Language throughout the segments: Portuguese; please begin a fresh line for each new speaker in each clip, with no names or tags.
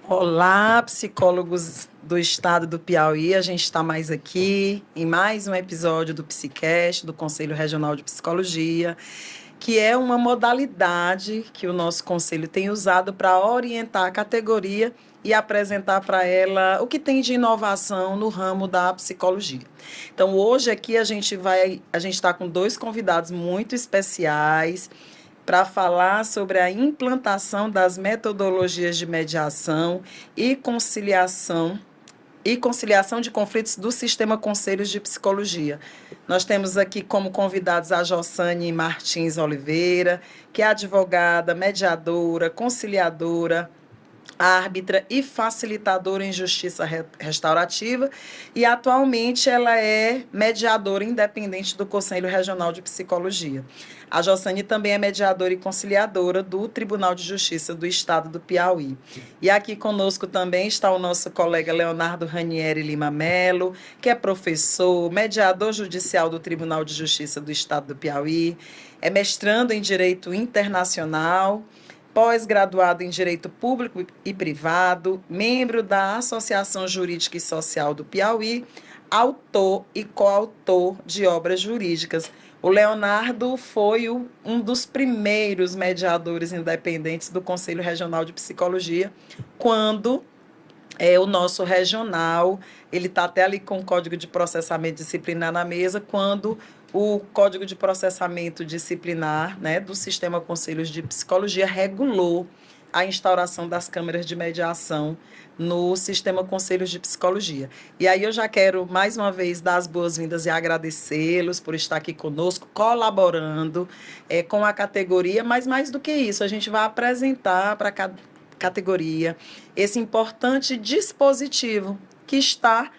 Olá, psicólogos do estado do Piauí. A gente está mais aqui em mais um episódio do Psicast, do Conselho Regional de Psicologia, que é uma modalidade que o nosso conselho tem usado para orientar a categoria e apresentar para ela o que tem de inovação no ramo da psicologia. Então, hoje aqui a gente está com dois convidados muito especiais para falar sobre a implantação das metodologias de mediação e conciliação de conflitos do Sistema Conselhos de Psicologia. Nós temos aqui como convidados a Jossane Martins Oliveira, que é advogada, mediadora, conciliadora, árbitra e facilitadora em justiça restaurativa, e atualmente ela é mediadora independente do Conselho Regional de Psicologia. A Jossane também é mediadora e conciliadora do Tribunal de Justiça do Estado do Piauí. E aqui conosco também está o nosso colega Leonardo Ranieri Lima Melo, que é professor, mediador judicial do Tribunal de Justiça do Estado do Piauí, é mestrando em Direito Internacional, pós-graduado em Direito Público e Privado, membro da Associação Jurídica e Social do Piauí, autor e coautor de obras jurídicas. O Leonardo foi um dos primeiros mediadores independentes do Conselho Regional de Psicologia, quando o nosso regional, ele está até ali com o Código de Processamento Disciplinar na mesa, quando o Código de Processamento Disciplinar, né, do Sistema Conselhos de Psicologia regulou a instauração das câmeras de mediação no Sistema Conselhos de Psicologia. E aí eu já quero, mais uma vez, dar as boas-vindas e agradecê-los por estar aqui conosco, colaborando com a categoria, mas mais do que isso, a gente vai apresentar para cada categoria esse importante dispositivo que está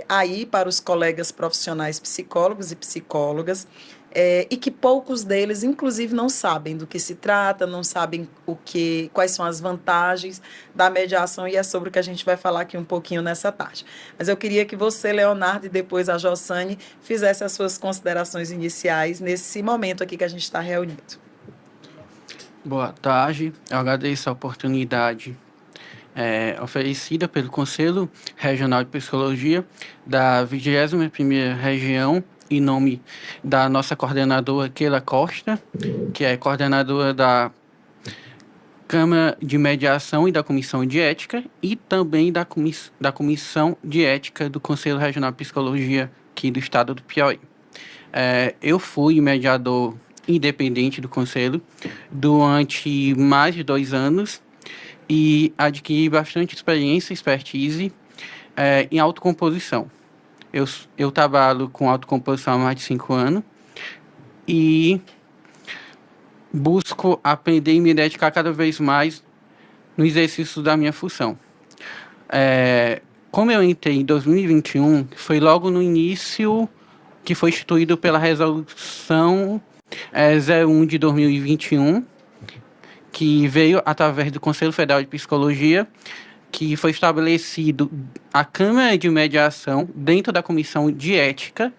aí para os colegas profissionais psicólogos e psicólogas, e que poucos deles, inclusive, não sabem do que se trata, não sabem quais são as vantagens da mediação, e é sobre o que a gente vai falar aqui um pouquinho nessa tarde. Mas eu queria que você, Leonardo, e depois a Jossane, fizesse as suas considerações iniciais nesse momento aqui que a gente está reunido.
Boa tarde, eu agradeço a oportunidade oferecida pelo Conselho Regional de Psicologia da 21ª Região, em nome da nossa coordenadora Keila Costa, que é coordenadora da Câmara de Mediação e da Comissão de Ética, e também da Comissão de Ética do Conselho Regional de Psicologia aqui do Estado do Piauí. Eu fui mediador independente do Conselho durante mais de 2 anos e adquiri bastante experiência e expertise em autocomposição. Eu trabalho com autocomposição há mais de 5 anos e busco aprender e me dedicar cada vez mais no exercício da minha função. Como eu entrei em 2021, foi logo no início que foi instituído pela Resolução 01 de 2021, que veio através do Conselho Federal de Psicologia, que foi estabelecido a Câmara de Mediação dentro da Comissão de Ética,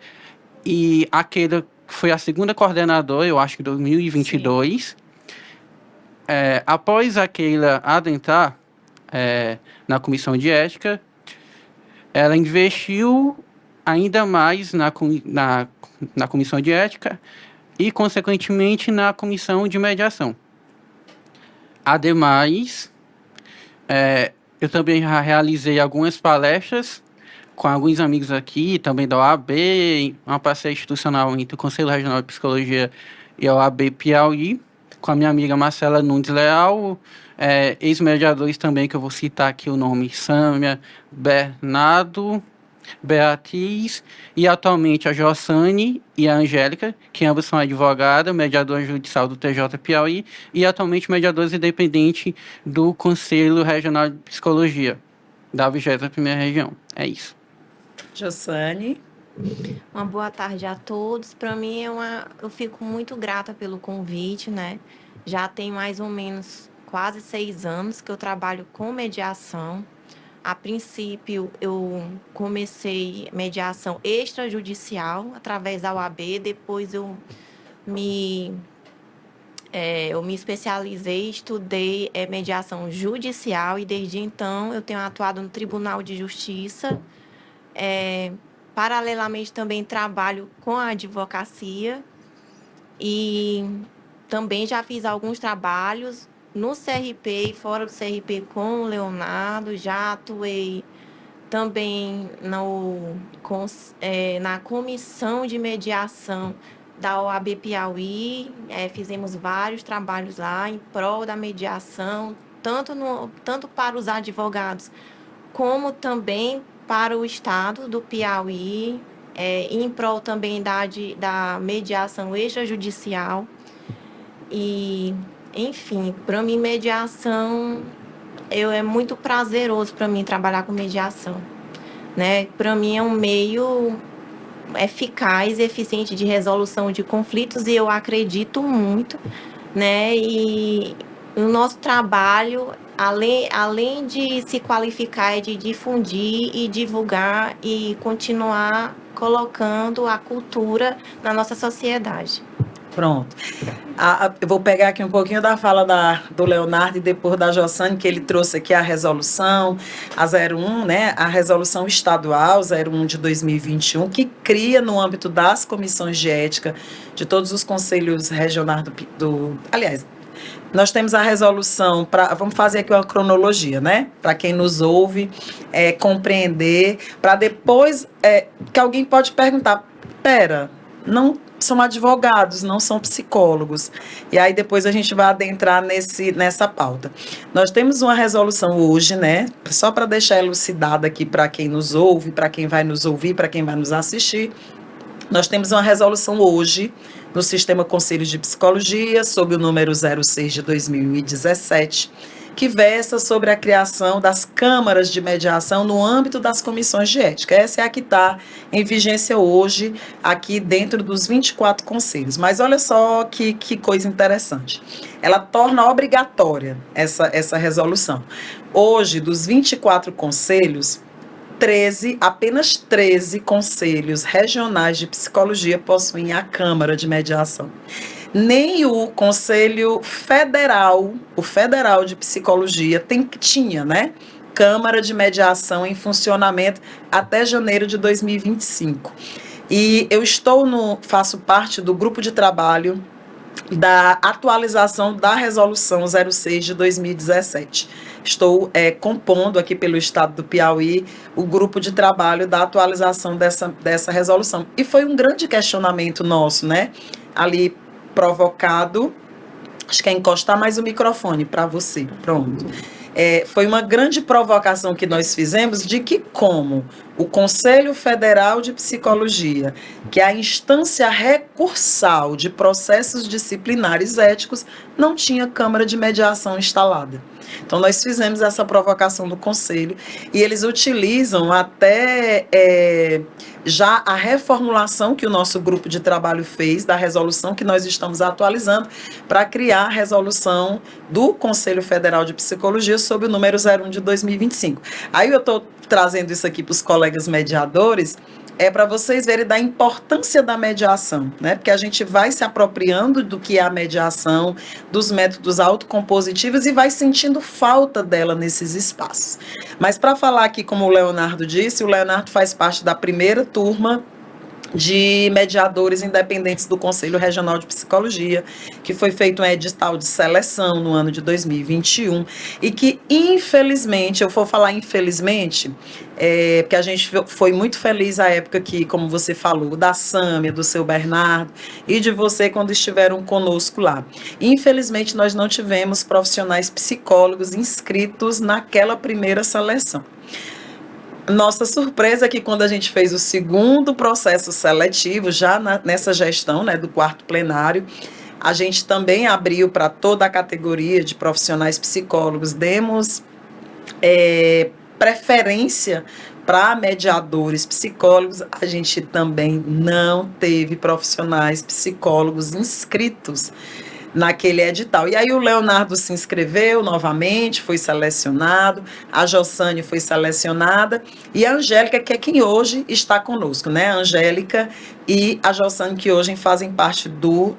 e aquela foi a segunda coordenadora, eu acho que em 2022. Após aquela adentrar na Comissão de Ética, ela investiu ainda mais na Comissão de Ética e, consequentemente, na Comissão de Mediação. Ademais, eu também já realizei algumas palestras com alguns amigos aqui, também da OAB, uma parceria institucional entre o Conselho Regional de Psicologia e a OAB Piauí, com a minha amiga Marcela Nunes Leal, ex-mediadores também, que eu vou citar aqui o nome: Sâmia, Bernardo, Beatriz, e atualmente a Jossane e a Angélica, que ambas são advogadas, mediadora judicial do TJ Piauí e atualmente mediadores independentes do Conselho Regional de Psicologia da 21ª Região. É isso.
Jossane.
Uma boa tarde a todos. Para mim, eu fico muito grata pelo convite, né? Já tem mais ou menos quase 6 anos que eu trabalho com mediação. A princípio, eu comecei mediação extrajudicial através da OAB, depois me, eu me especializei, estudei mediação judicial e desde então eu tenho atuado no Tribunal de Justiça. Paralelamente também trabalho com a advocacia e também já fiz alguns trabalhos no CRP e fora do CRP com o Leonardo, já atuei também na comissão de mediação da OAB Piauí, fizemos vários trabalhos lá em prol da mediação, tanto para os advogados como também para o Estado do Piauí, em prol também da mediação extrajudicial. E, enfim, para mim, mediação é muito prazeroso para mim trabalhar com mediação, né? Para mim é um meio eficaz e eficiente de resolução de conflitos e eu acredito muito, né? E o nosso trabalho, além de se qualificar, é de difundir e divulgar e continuar colocando a cultura na nossa sociedade.
Pronto. Eu vou pegar aqui um pouquinho da fala do Leonardo e depois da Jossane, que ele trouxe aqui a resolução, a 01, né, a resolução estadual 01 de 2021, que cria no âmbito das comissões de ética de todos os conselhos regionais aliás, nós temos a resolução, vamos fazer aqui uma cronologia, né? Para quem nos ouve compreender, para depois que alguém pode perguntar, não são advogados, não são psicólogos. E aí depois a gente vai adentrar nessa pauta. Nós temos uma resolução hoje, né? Só para deixar elucidada aqui para quem nos ouve, para quem vai nos ouvir, para quem vai nos assistir. Nós temos uma resolução hoje no Sistema Conselhos de Psicologia, sob o número 06 de 2017, que versa sobre a criação das câmaras de mediação no âmbito das comissões de ética. Essa é a que está em vigência hoje, aqui dentro dos 24 conselhos. Mas olha só que coisa interessante. Ela torna obrigatória essa resolução. Hoje, dos 24 conselhos, apenas 13 conselhos regionais de psicologia possuem a Câmara de Mediação. Nem o Conselho Federal, o Federal de Psicologia, tinha, né? Câmara de Mediação em funcionamento até janeiro de 2025. E eu faço parte do grupo de trabalho da atualização da Resolução 06 de 2017. Estou compondo aqui pelo Estado do Piauí o grupo de trabalho da atualização dessa resolução. E foi um grande questionamento nosso, né? Ali provocado, acho que é encostar mais o microfone para você, pronto. Foi uma grande provocação que nós fizemos de que como o Conselho Federal de Psicologia, que é a instância recursal de processos disciplinares éticos, não tinha Câmara de Mediação instalada. Então, nós fizemos essa provocação no Conselho e eles utilizam até já a reformulação que o nosso grupo de trabalho fez, da resolução que nós estamos atualizando, para criar a resolução do Conselho Federal de Psicologia sob o número 01 de 2025. Aí eu estou trazendo isso aqui para os colegas mediadores, para vocês verem da importância da mediação, né? Porque a gente vai se apropriando do que é a mediação, dos métodos autocompositivos e vai sentindo falta dela nesses espaços. Mas para falar aqui, como o Leonardo disse, o Leonardo faz parte da primeira turma de mediadores independentes do Conselho Regional de Psicologia, que foi feito um edital de seleção no ano de 2021 e que, infelizmente, eu vou falar infelizmente, porque a gente foi muito feliz à época que, como você falou, da Sâmia, do seu Bernardo e de você quando estiveram conosco lá. Infelizmente, nós não tivemos profissionais psicólogos inscritos naquela primeira seleção. Nossa surpresa é que quando a gente fez o segundo processo seletivo, já nessa gestão, né, do quarto plenário, a gente também abriu para toda a categoria de profissionais psicólogos, demos preferência para mediadores psicólogos, a gente também não teve profissionais psicólogos inscritos naquele edital. E aí o Leonardo se inscreveu novamente, foi selecionado, a Jossane foi selecionada, e a Angélica, que é quem hoje está conosco, né? A Angélica e a Jossane, que hoje fazem parte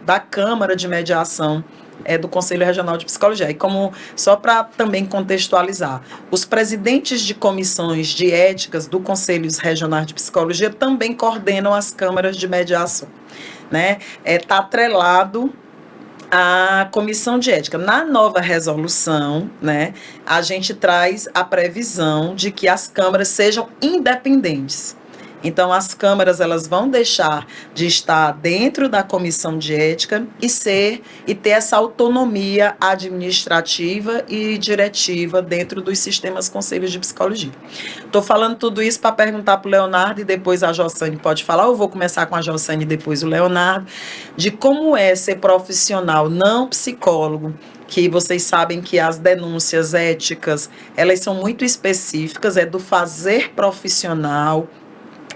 da Câmara de Mediação do Conselho Regional de Psicologia. E como, só para também contextualizar, os presidentes de comissões de éticas do Conselho Regional de Psicologia também coordenam as câmaras de mediação, né? Está atrelado à comissão de ética. Na nova resolução, né, a gente traz a previsão de que as câmaras sejam independentes. Então, as câmaras, elas vão deixar de estar dentro da comissão de ética e ter essa autonomia administrativa e diretiva dentro dos sistemas conselhos de psicologia. Estou falando tudo isso para perguntar para o Leonardo e depois a Jossane pode falar. Eu vou começar com a Jossane e depois o Leonardo, de como é ser profissional não psicólogo, que vocês sabem que as denúncias éticas, elas são muito específicas, do fazer profissional,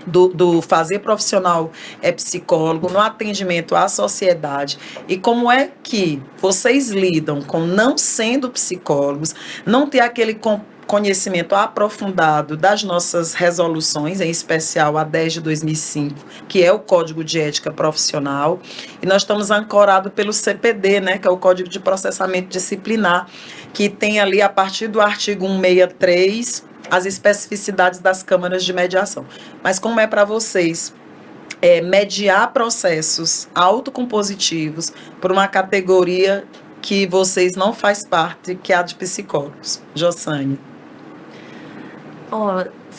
do fazer profissional psicólogo, no atendimento à sociedade, e como é que vocês lidam com não sendo psicólogos, não ter aquele conhecimento aprofundado das nossas resoluções, em especial a 10 de 2005, que é o Código de Ética Profissional, e nós estamos ancorados pelo CPD, né, que é o Código de Processamento Disciplinar, que tem ali, a partir do artigo 163, as especificidades das câmaras de mediação. Mas como é para vocês mediar processos autocompositivos por uma categoria que vocês não faz parte, que é a de psicólogos? Jossane.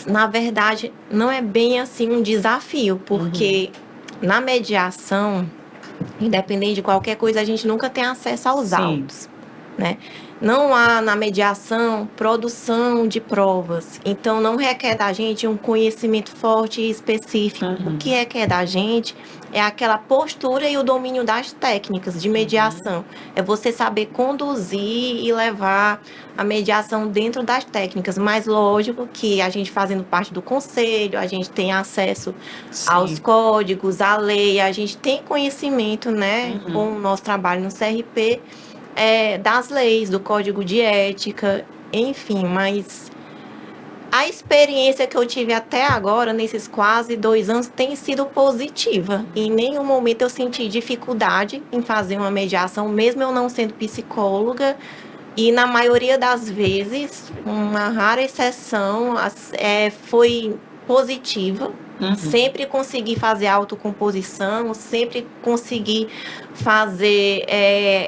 Na verdade, não é bem assim um desafio, porque na mediação, independente de qualquer coisa, a gente nunca tem acesso aos autos, né? Não há na mediação produção de provas, então não requer da gente um conhecimento forte e específico. O que requer da gente é aquela postura e o domínio das técnicas de mediação. É você saber conduzir e levar a mediação dentro das técnicas. Mas lógico que a gente fazendo parte do conselho, a gente tem acesso aos códigos, à lei, a gente tem conhecimento, né, com o nosso trabalho no CRP, das leis, do Código de Ética, enfim, mas a experiência que eu tive até agora, nesses quase 2 anos, tem sido positiva. Em nenhum momento eu senti dificuldade em fazer uma mediação, mesmo eu não sendo psicóloga, e na maioria das vezes, uma rara exceção, foi positiva. Sempre consegui fazer autocomposição, sempre consegui fazer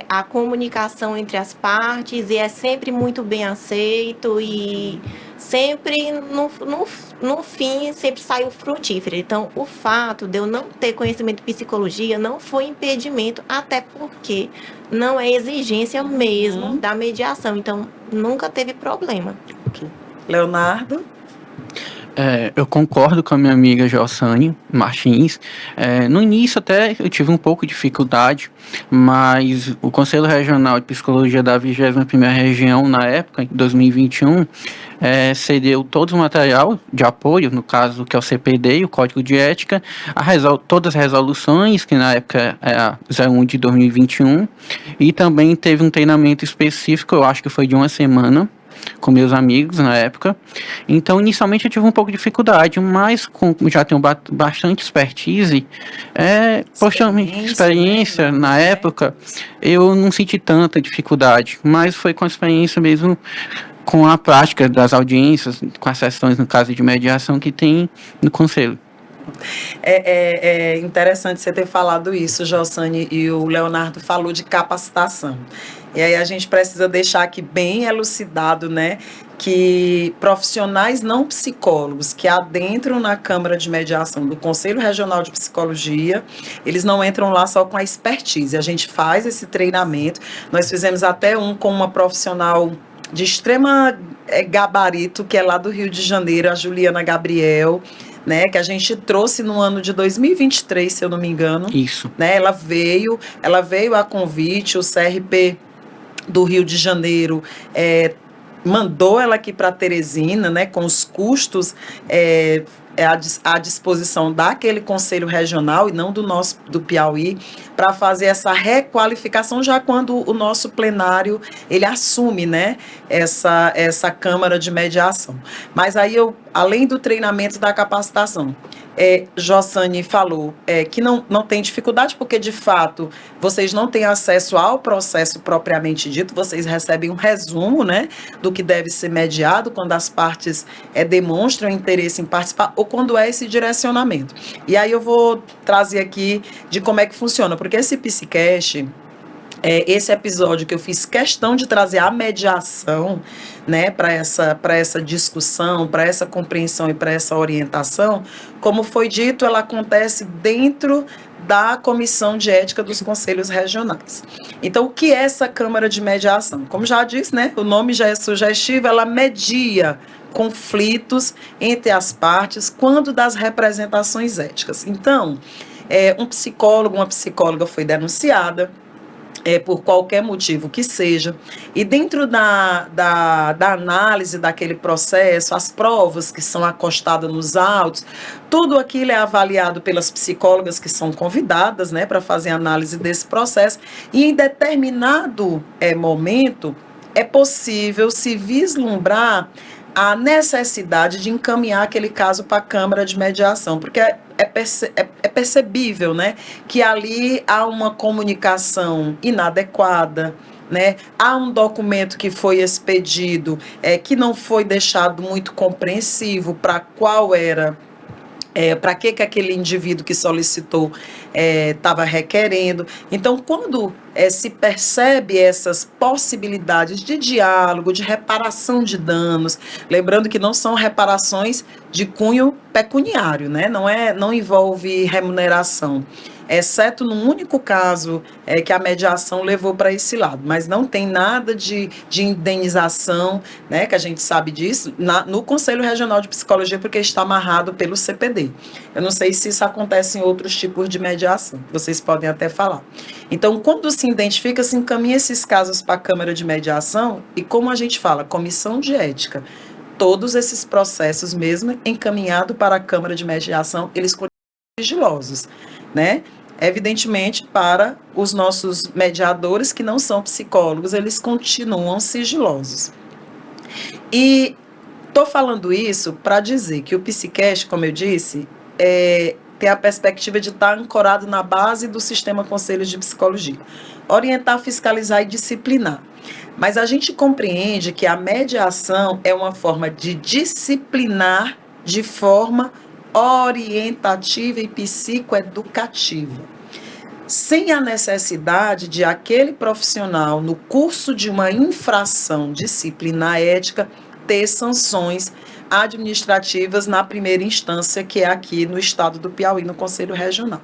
a comunicação entre as partes, e é sempre muito bem aceito, e sempre, no fim, sempre saiu frutífero. Então, o fato de eu não ter conhecimento de psicologia não foi impedimento, até porque não é exigência mesmo da mediação. Então, nunca teve problema.
Leonardo?
Eu concordo com a minha amiga Jossane Martins. No início até eu tive um pouco de dificuldade, mas o Conselho Regional de Psicologia da 21ª Região, na época, em 2021, cedeu todo o material de apoio, no caso que é o CPD, o Código de Ética, todas as resoluções, que na época é a 01 de 2021, e também teve um treinamento específico, eu acho que foi de 1 semana, com meus amigos na época. Então, inicialmente eu tive um pouco de dificuldade, mas já tenho bastante expertise, experiência na época, eu não senti tanta dificuldade, mas foi com a experiência mesmo, com a prática das audiências, com as sessões, no caso de mediação, que tem no Conselho.
É interessante você ter falado isso, Jossane, e o Leonardo falou de capacitação. E aí a gente precisa deixar aqui bem elucidado, né, que profissionais não psicólogos que adentram na Câmara de Mediação do Conselho Regional de Psicologia, eles não entram lá só com a expertise. A gente faz esse treinamento. Nós fizemos até um com uma profissional de extrema gabarito, que é lá do Rio de Janeiro, a Juliana Gabriel, né, que a gente trouxe no ano de 2023, se eu não me engano.
Isso.
Né, ela veio a convite, o CRP do Rio de Janeiro mandou ela aqui para Teresina, né, com os custos à disposição daquele conselho regional e não do Piauí, para fazer essa requalificação já quando o nosso plenário ele assume, né, essa Câmara de Mediação. Mas aí além do treinamento da capacitação, Jossane falou que não tem dificuldade, porque de fato vocês não têm acesso ao processo propriamente dito, vocês recebem um resumo, né, do que deve ser mediado quando as partes demonstram interesse em participar ou quando é esse direcionamento. E aí eu vou trazer aqui de como é que funciona, porque esse Psicast, esse episódio que eu fiz questão de trazer a mediação, né, para essa discussão, para essa compreensão e para essa orientação, como foi dito, ela acontece dentro da Comissão de Ética dos Conselhos Regionais. Então, o que é essa Câmara de Mediação? Como já disse, né, o nome já é sugestivo, ela media conflitos entre as partes quando das representações éticas. Então, um psicólogo, uma psicóloga foi denunciada, por qualquer motivo que seja, e dentro da análise daquele processo, as provas que são acostadas nos autos, tudo aquilo é avaliado pelas psicólogas que são convidadas, né, para fazer análise desse processo, e em determinado momento é possível se vislumbrar a necessidade de encaminhar aquele caso para a Câmara de Mediação, porque é percebível, né, que ali há uma comunicação inadequada, né, há um documento que foi expedido que não foi deixado muito compreensivo para qual era, para que aquele indivíduo que solicitou estava requerendo. Então, quando se percebe essas possibilidades de diálogo, de reparação de danos, lembrando que não são reparações de cunho pecuniário, né? Não envolve remuneração, exceto num único caso que a mediação levou para esse lado, mas não tem nada de indenização, né, que a gente sabe disso, no Conselho Regional de Psicologia, porque está amarrado pelo CPD. Eu não sei se isso acontece em outros tipos de mediação, vocês podem até falar. Então, quando se identifica, se encaminha esses casos para a Câmara de Mediação, e como a gente fala, comissão de ética, todos esses processos, mesmo encaminhado para a Câmara de Mediação, eles continuam sigilosos, né? Evidentemente, para os nossos mediadores que não são psicólogos, eles continuam sigilosos. E estou falando isso para dizer que o Psicast, como eu disse, tem a perspectiva de estar ancorado na base do sistema Conselhos de Psicologia. Orientar, fiscalizar e disciplinar. Mas a gente compreende que a mediação é uma forma de disciplinar de forma orientativa e psicoeducativa, sem a necessidade de aquele profissional, no curso de uma infração disciplinar ética, ter sanções administrativas na primeira instância, que é aqui no estado do Piauí, no Conselho Regional.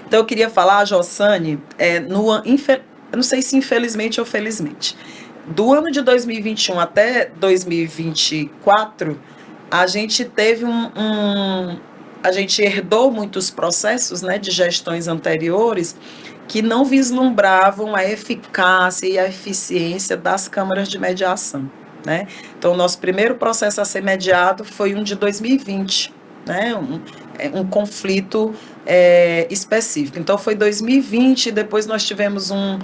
Então, eu queria falar, Jossane, eu não sei se infelizmente ou felizmente, do ano de 2021 até 2024, a gente teve a gente herdou muitos processos, né, de gestões anteriores que não vislumbravam a eficácia e a eficiência das câmaras de mediação, né? Então, o nosso primeiro processo a ser mediado foi um de 2020, né, um conflito específico. Então, foi 2020, depois nós tivemos um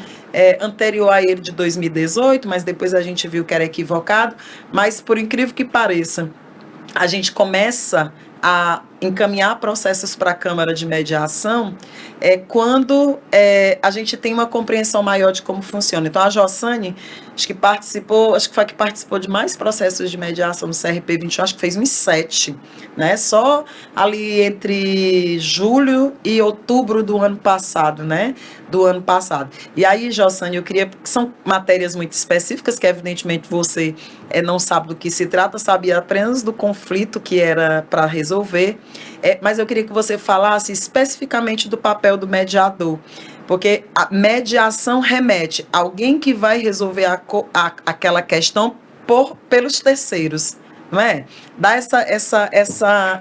anterior a ele de 2018, mas depois a gente viu que era equivocado, mas por incrível que pareça, a gente começa a encaminhar processos para a Câmara de Mediação quando a gente tem uma compreensão maior de como funciona. Então, a Jossane, acho que foi a que participou de mais processos de mediação no CRP 21, acho que fez uns 7, né? Só ali entre julho e outubro do ano passado, né? E aí, Jossane, eu queria, porque são matérias muito específicas, que evidentemente você não sabe do que se trata, sabia apenas do conflito que era para resolver, mas eu queria que você falasse especificamente do papel do mediador, porque a mediação remete a alguém que vai resolver aquela questão pelos terceiros, não é? Dá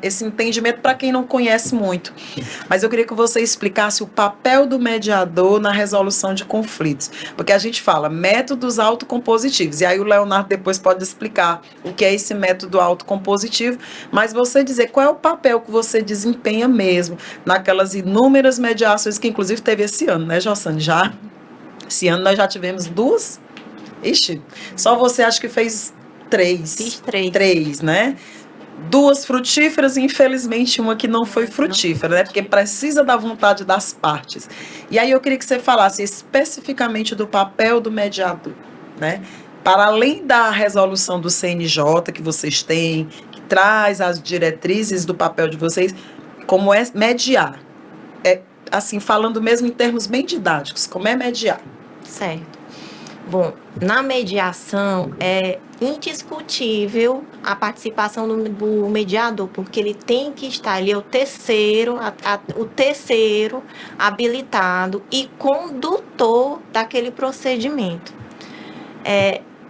esse entendimento para quem não conhece muito. Mas eu queria que você explicasse o papel do mediador na resolução de conflitos. Porque a gente fala métodos autocompositivos, e aí o Leonardo depois pode explicar o que é esse método autocompositivo, mas você dizer qual é o papel que você desempenha mesmo naquelas inúmeras mediações que inclusive teve esse ano, né, Jossane? Já? Esse ano nós já tivemos 2. Ixi, só você acha que fez 3.
Fiz 3.
3, né? 2 frutíferas e infelizmente uma que não foi frutífera, né? Porque precisa da vontade das partes. E aí eu queria que você falasse especificamente do papel do mediador, né? Para além da resolução do CNJ que vocês têm, que traz as diretrizes do papel de vocês, como é mediar? É, assim, falando mesmo em termos bem didáticos, como é mediar?
Certo. Bom, na mediação é indiscutível a participação do mediador, porque ele tem que estar, ele é o terceiro habilitado e condutor daquele procedimento.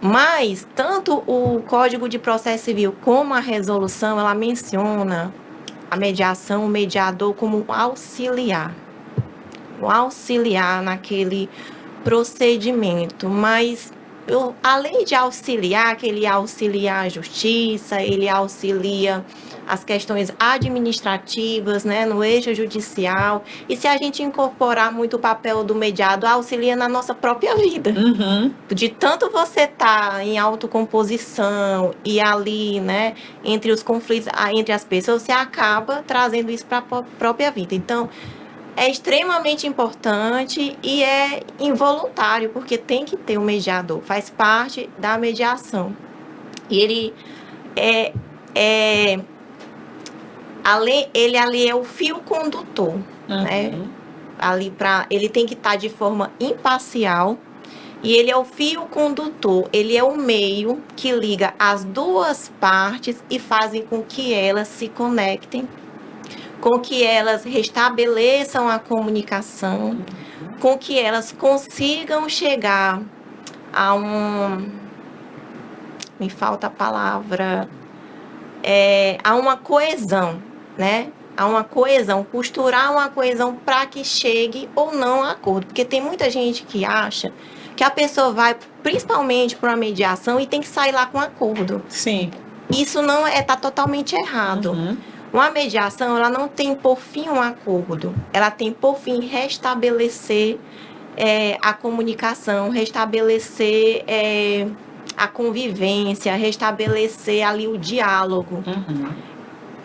Mas tanto o Código de Processo Civil como a resolução, ela menciona a mediação, o mediador como um auxiliar naquele procedimento, mas além de auxiliar, que ele auxilia a justiça, ele auxilia as questões administrativas, né, no eixo judicial, e se a gente incorporar muito o papel do mediador, auxilia na nossa própria vida.
Uhum.
De tanto você estar em autocomposição e ali, né, entre os conflitos, entre as pessoas, você acaba trazendo isso para a própria vida. Então, é extremamente importante e é involuntário, porque tem que ter um mediador, faz parte da mediação. E ele ele ali é o fio condutor, né? Ele tem que estar de forma imparcial, e ele é o fio condutor, ele é o meio que liga as duas partes e fazem com que elas se conectem, com que elas restabeleçam a comunicação, com que elas consigam chegar a me falta a palavra, a uma coesão, né? A uma coesão, costurar uma coesão para que chegue ou não a acordo. Porque tem muita gente que acha que a pessoa vai principalmente para uma mediação e tem que sair lá com acordo.
Sim.
Isso não está totalmente errado. Uma mediação, ela não tem por fim um acordo, ela tem por fim restabelecer a comunicação, restabelecer a convivência, restabelecer ali o diálogo.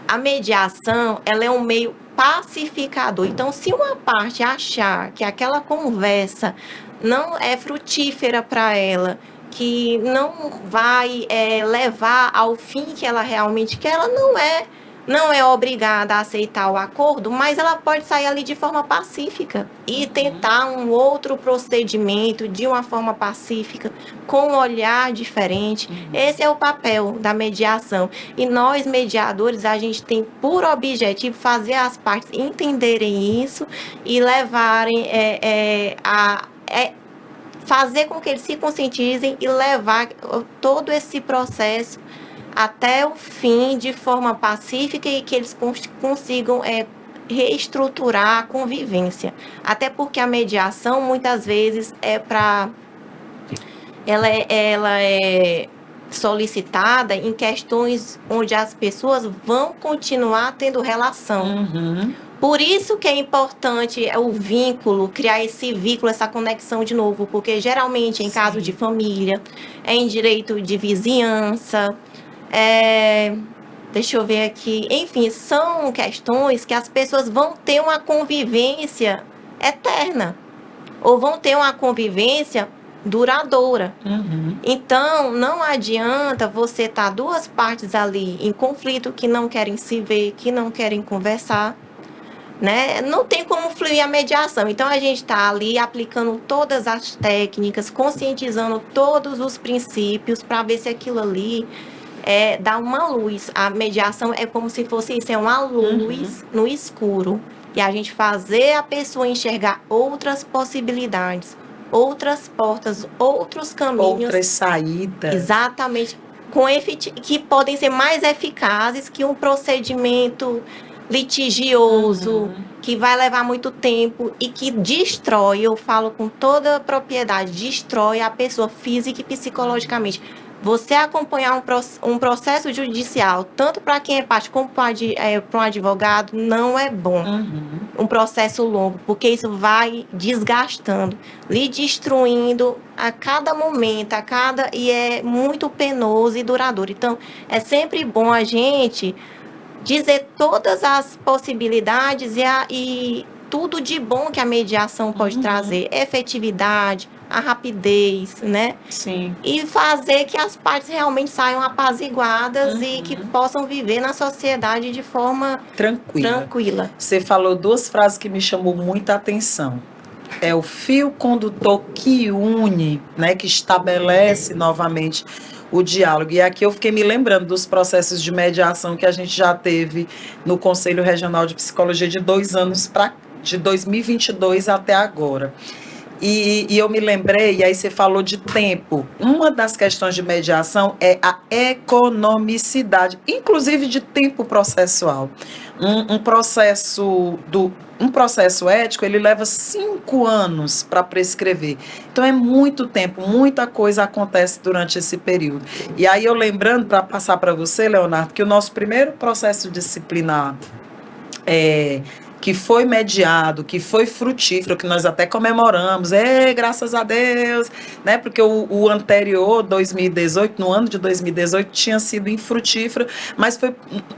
A mediação, ela é um meio pacificador. Então, se uma parte achar que aquela conversa não é frutífera para ela, que não vai levar ao fim que ela realmente quer, ela não é obrigada a aceitar o acordo, mas ela pode sair ali de forma pacífica e tentar um outro procedimento de uma forma pacífica, com um olhar diferente. Esse é o papel da mediação. E nós, mediadores, a gente tem por objetivo fazer as partes entenderem isso e levarem fazer com que eles se conscientizem e levar todo esse processo até o fim de forma pacífica e que eles consigam reestruturar a convivência. Até porque a mediação, muitas vezes, ela é solicitada em questões onde as pessoas vão continuar tendo relação. Por isso que é importante o vínculo, criar esse vínculo, essa conexão de novo, porque geralmente em caso de família, em direito de vizinhança, deixa eu ver aqui, enfim, são questões que as pessoas vão ter uma convivência eterna, ou vão ter uma convivência duradoura. Então, não adianta você estar duas partes ali em conflito, que não querem se ver, que não querem conversar, né? Não tem como fluir a mediação. Então, a gente está ali aplicando todas as técnicas, conscientizando todos os princípios para ver se aquilo ali dá uma luz. A mediação é como se fosse isso, é uma luz no escuro. E a gente fazer a pessoa enxergar outras possibilidades, outras portas, outros caminhos.
Outras saídas.
Exatamente. que podem ser mais eficazes que um procedimento litigioso, que vai levar muito tempo e que destrói, eu falo com toda propriedade, destrói a pessoa física e psicologicamente. Você acompanhar um processo judicial, tanto para quem é parte como para um advogado, não é bom. Um processo longo, porque isso vai desgastando, lhe destruindo a cada momento, e é muito penoso e duradouro. Então, é sempre bom a gente dizer todas as possibilidades e tudo de bom que a mediação pode trazer, efetividade, a rapidez, né?
Sim.
E fazer que as partes realmente saiam apaziguadas e que possam viver na sociedade de forma tranquila.
Você falou duas frases que me chamou muita atenção. É o fio condutor que une, né, que estabelece novamente o diálogo. E aqui eu fiquei me lembrando dos processos de mediação que a gente já teve no Conselho Regional de Psicologia de 2 anos de 2022 até agora. E eu me lembrei, e aí você falou de tempo. Uma das questões de mediação é a economicidade, inclusive de tempo processual. Um processo ético, ele leva 5 anos para prescrever. Então é muito tempo, muita coisa acontece durante esse período. E aí eu lembrando, para passar para você, Leonardo, que o nosso primeiro processo disciplinar que foi mediado, que foi frutífero, que nós até comemoramos, graças a Deus, né? Porque o anterior, 2018, no ano de 2018, tinha sido infrutífero, mas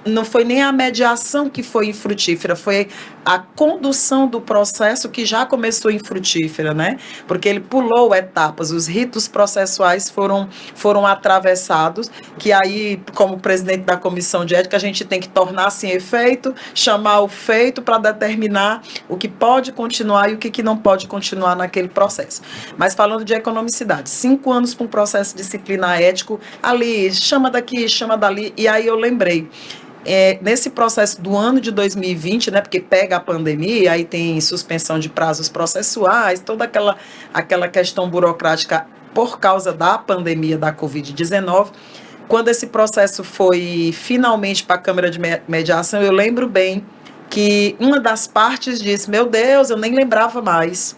não foi nem a mediação que foi infrutífera, foi a condução do processo que já começou infrutífera, né? Porque ele pulou etapas, os ritos processuais foram atravessados, que aí, como presidente da comissão de ética, a gente tem que tornar-se em efeito, chamar o feito para determinar o que pode continuar e o que não pode continuar naquele processo. Mas falando de economicidade, 5 anos para um processo disciplinar ético, ali, chama daqui, chama dali, e aí eu lembrei, nesse processo do ano de 2020, né, porque pega a pandemia, aí tem suspensão de prazos processuais, toda aquela questão burocrática por causa da pandemia da Covid-19, quando esse processo foi finalmente para a Câmara de Mediação, eu lembro bem que uma das partes disse, meu Deus, eu nem lembrava mais.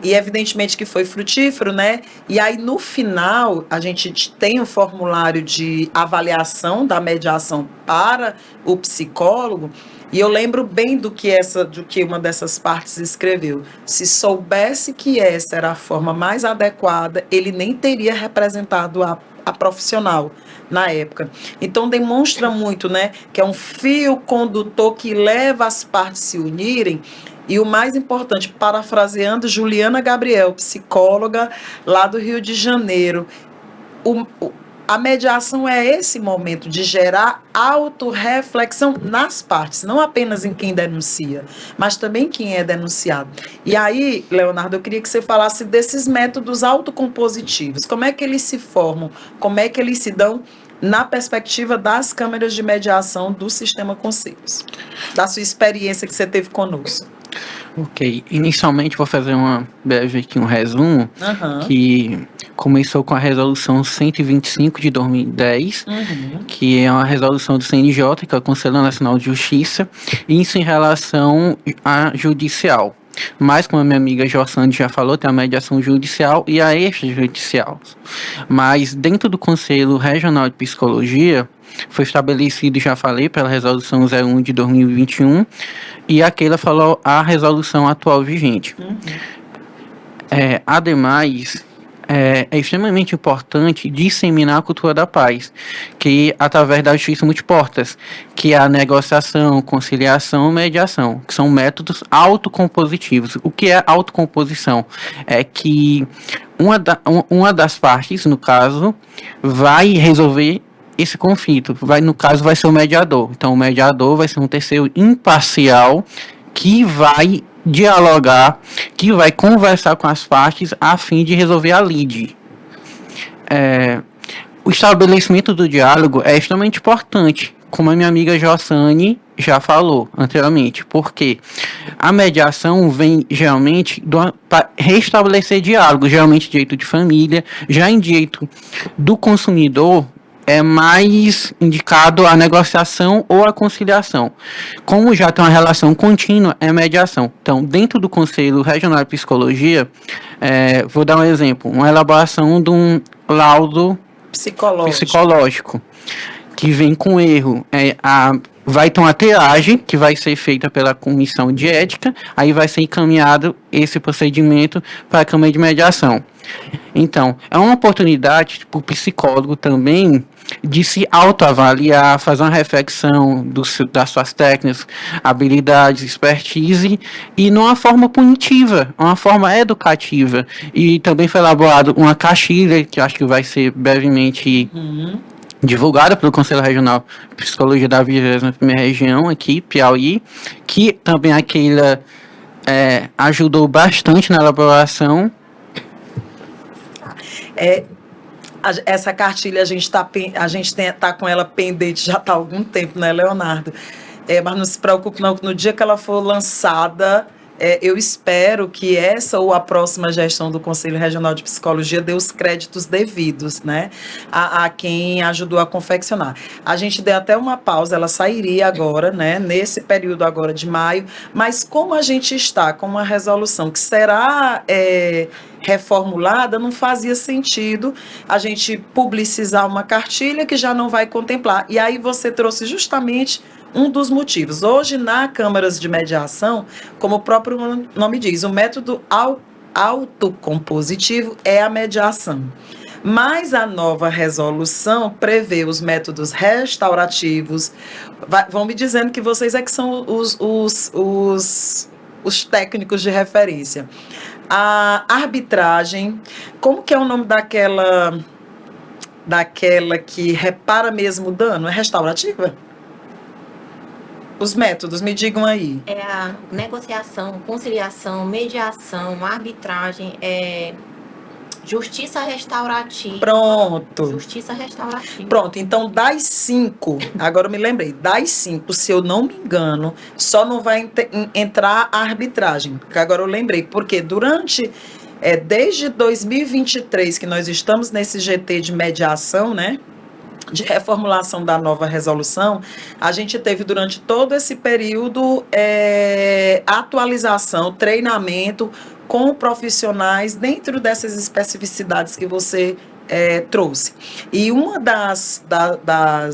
E evidentemente que foi frutífero, né? E aí no final a gente tem um formulário de avaliação da mediação para o psicólogo. E eu lembro bem do que uma dessas partes escreveu. Se soubesse que essa era a forma mais adequada, ele nem teria representado a profissional na época. Então demonstra muito, né, que é um fio condutor que leva as partes a se unirem. E o mais importante, parafraseando Juliana Gabriel, psicóloga lá do Rio de Janeiro, a mediação é esse momento de gerar autorreflexão nas partes, não apenas em quem denuncia, mas também quem é denunciado. E aí, Leonardo, eu queria que você falasse desses métodos autocompositivos. Como é que eles se formam? Como é que eles se dão na perspectiva das câmaras de mediação do Sistema Conselhos? Da sua experiência que você teve conosco.
Ok, inicialmente vou fazer um resumo, que começou com a resolução 125 de 2010, que é uma resolução do CNJ, que é o Conselho Nacional de Justiça, isso em relação à judicial. Mas, como a minha amiga Jossane já falou, tem a mediação judicial e a extrajudicial. Mas, dentro do Conselho Regional de Psicologia, foi estabelecido, já falei, pela resolução 01 de 2021, e a Keila falou a resolução atual vigente. Ademais, é extremamente importante disseminar a cultura da paz, que através da justiça multiportas, que é a negociação, conciliação e mediação, que são métodos autocompositivos. O que é autocomposição? É que uma das partes, no caso, vai resolver esse conflito, no caso vai ser o mediador. Então o mediador vai ser um terceiro imparcial que vai dialogar, que vai conversar com as partes a fim de resolver a lide. O estabelecimento do diálogo é extremamente importante, como a minha amiga Jossane já falou anteriormente, porque a mediação vem geralmente para restabelecer diálogo, geralmente direito de família, já em direito do consumidor é mais indicado a negociação ou a conciliação. Como já tem uma relação contínua, é mediação. Então, dentro do Conselho Regional de Psicologia, vou dar um exemplo, uma elaboração de um laudo psicológico que vem com erro. Vai ter uma triagem que vai ser feita pela comissão de ética, aí vai ser encaminhado esse procedimento para a Câmara de Mediação. Então, é uma oportunidade para o psicólogo também de se autoavaliar, fazer uma reflexão das suas técnicas, habilidades, expertise, e numa forma punitiva, uma forma educativa. E também foi elaborado uma cartilha, que acho que vai ser brevemente divulgada pelo Conselho Regional de Psicologia da 21ª Região, aqui, Piauí, que também aquela ajudou bastante na elaboração.
Essa cartilha a gente tá com ela pendente já está há algum tempo, né, Leonardo? Mas não se preocupe não, no dia que ela for lançada, eu espero que essa ou a próxima gestão do Conselho Regional de Psicologia dê os créditos devidos, né, a quem ajudou a confeccionar. A gente deu até uma pausa, ela sairia agora, né, nesse período agora de maio, mas como a gente está com uma resolução que será reformulada, não fazia sentido a gente publicizar uma cartilha que já não vai contemplar. E aí você trouxe justamente um dos motivos. Hoje, na Câmaras de Mediação, como o próprio nome diz, o método autocompositivo é a mediação. Mas a nova resolução prevê os métodos restaurativos. Vão me dizendo que vocês que são os técnicos de referência. A arbitragem, como que é o nome daquela que repara mesmo o dano? É restaurativa? Os métodos, me digam aí.
É a negociação, conciliação, mediação, arbitragem, justiça restaurativa.
Pronto.
Justiça restaurativa.
Pronto, então das 5, agora eu me lembrei, das 5, se eu não me engano, só não vai entrar a arbitragem, que agora eu lembrei, porque desde 2023 que nós estamos nesse GT de mediação, né, de reformulação da nova resolução, a gente teve durante todo esse período atualização, treinamento com profissionais dentro dessas especificidades que você trouxe. E uma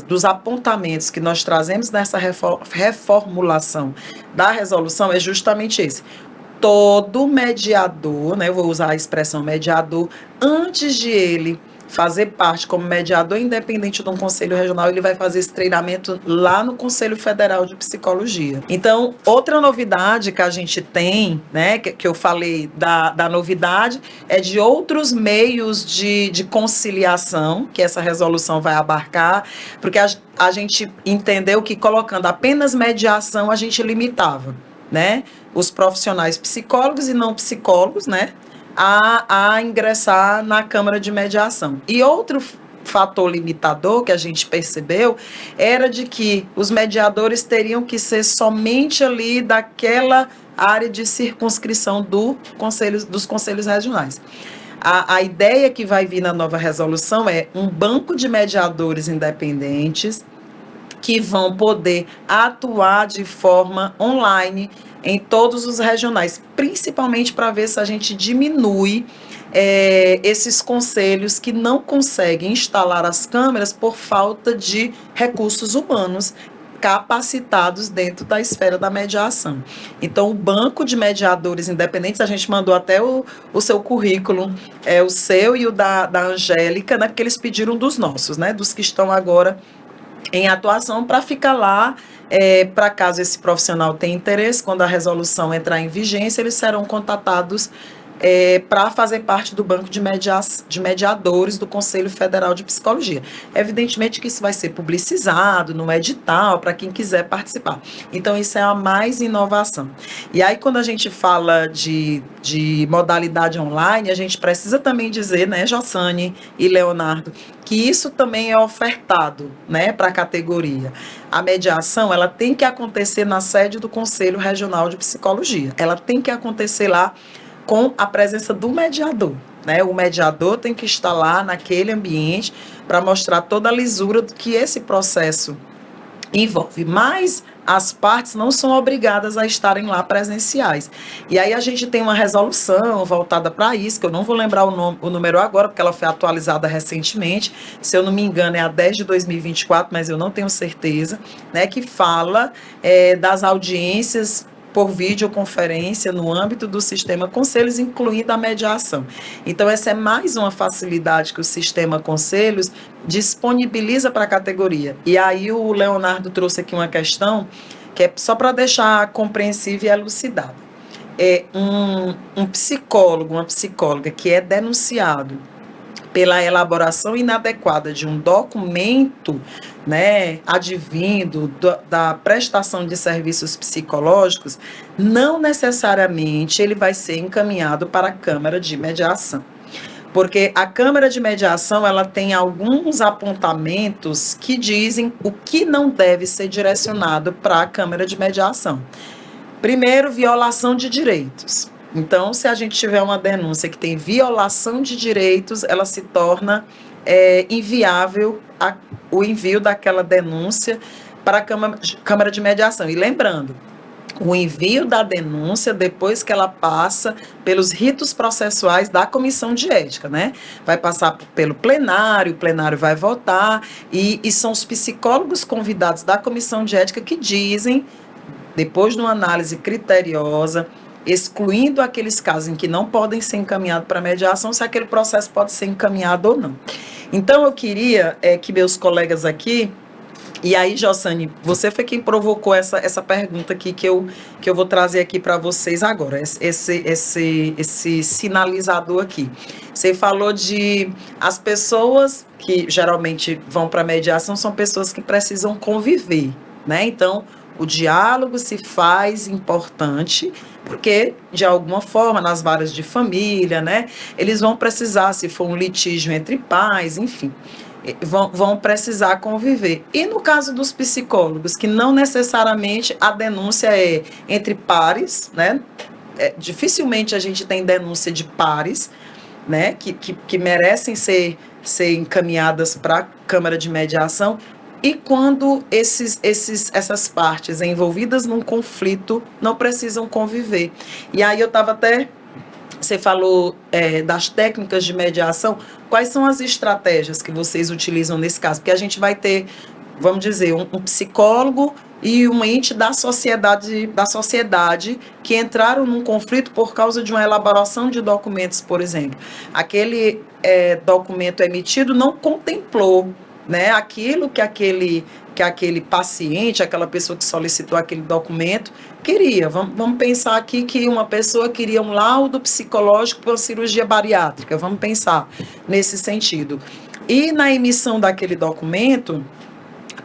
dos apontamentos que nós trazemos nessa reformulação da resolução é justamente esse. Todo mediador, né, eu vou usar a expressão mediador, antes de ele fazer parte como mediador independente de um conselho regional, ele vai fazer esse treinamento lá no Conselho Federal de Psicologia. Então, outra novidade que a gente tem, né, que eu falei da novidade, é de outros meios de conciliação que essa resolução vai abarcar, porque a gente entendeu que colocando apenas mediação, a gente limitava, né, os profissionais psicólogos e não psicólogos, né, a ingressar na Câmara de Mediação. E outro fator limitador que a gente percebeu era de que os mediadores teriam que ser somente ali daquela área de circunscrição dos conselhos regionais. A ideia que vai vir na nova resolução é um banco de mediadores independentes que vão poder atuar de forma online em todos os regionais, principalmente para ver se a gente diminui esses conselhos que não conseguem instalar as câmeras por falta de recursos humanos capacitados dentro da esfera da mediação. Então, o banco de mediadores independentes, a gente mandou até o seu currículo, o seu e o da Angélica, né, porque eles pediram dos nossos, né, dos que estão agora em atuação, para ficar lá, para caso esse profissional tenha interesse, quando a resolução entrar em vigência, eles serão contatados para fazer parte do banco de mediadores do Conselho Federal de Psicologia. Evidentemente que isso vai ser publicizado no edital para quem quiser participar. Então, isso é a mais inovação. E aí, quando a gente fala de modalidade online, a gente precisa também dizer, né, Jossane e Leonardo, que isso também é ofertado, né, para a categoria. A mediação, ela tem que acontecer na sede do Conselho Regional de Psicologia. Ela tem que acontecer lá com a presença do mediador, né? O mediador tem que estar lá naquele ambiente para mostrar toda a lisura do que esse processo envolve, mas as partes não são obrigadas a estarem lá presenciais. E aí a gente tem uma resolução voltada para isso, que eu não vou lembrar o número agora, porque ela foi atualizada recentemente, se eu não me engano é a 10 de 2024, mas eu não tenho certeza, né, que fala das audiências por videoconferência no âmbito do sistema Conselhos, incluindo a mediação. Então, essa é mais uma facilidade que o sistema Conselhos disponibiliza para a categoria. E aí o Leonardo trouxe aqui uma questão que é só para deixar compreensível e elucidada. Um psicólogo, uma psicóloga que é denunciado pela elaboração inadequada de um documento, né, advindo da prestação de serviços psicológicos, não necessariamente ele vai ser encaminhado para a Câmara de Mediação. Porque a Câmara de Mediação, ela tem alguns apontamentos que dizem o que não deve ser direcionado para a Câmara de Mediação. Primeiro, violação de direitos. Então, se a gente tiver uma denúncia que tem violação de direitos, ela se torna inviável o envio daquela denúncia para a Câmara de Mediação. E lembrando, o envio da denúncia depois que ela passa pelos ritos processuais da comissão de ética, né? Vai passar pelo plenário, o plenário vai votar, e são os psicólogos convidados da comissão de ética que dizem, depois de uma análise criteriosa, excluindo aqueles casos em que não podem ser encaminhados para mediação, se aquele processo pode ser encaminhado ou não. Então, eu queria que meus colegas aqui, e aí, Jossane, você foi quem provocou essa pergunta aqui que eu vou trazer aqui para vocês agora, esse sinalizador aqui. Você falou de as pessoas que geralmente vão para mediação são pessoas que precisam conviver, né? Então, o diálogo se faz importante, porque, de alguma forma, nas varas de família, né, eles vão precisar, se for um litígio entre pais, enfim, vão precisar conviver. E no caso dos psicólogos, que não necessariamente a denúncia é entre pares, né, dificilmente a gente tem denúncia de pares, né, que merecem ser encaminhadas para a Câmara de Mediação. E quando essas partes envolvidas num conflito não precisam conviver. E aí eu estava até... Você falou das técnicas de mediação. Quais são as estratégias que vocês utilizam nesse caso? Porque a gente vai ter, vamos dizer, um psicólogo e um ente da sociedade que entraram num conflito por causa de uma elaboração de documentos, por exemplo. Aquele documento emitido não contemplou, né, aquilo que aquele paciente, aquela pessoa que solicitou aquele documento, queria. Vamos pensar aqui que uma pessoa queria um laudo psicológico para uma cirurgia bariátrica, vamos pensar nesse sentido. E na emissão daquele documento,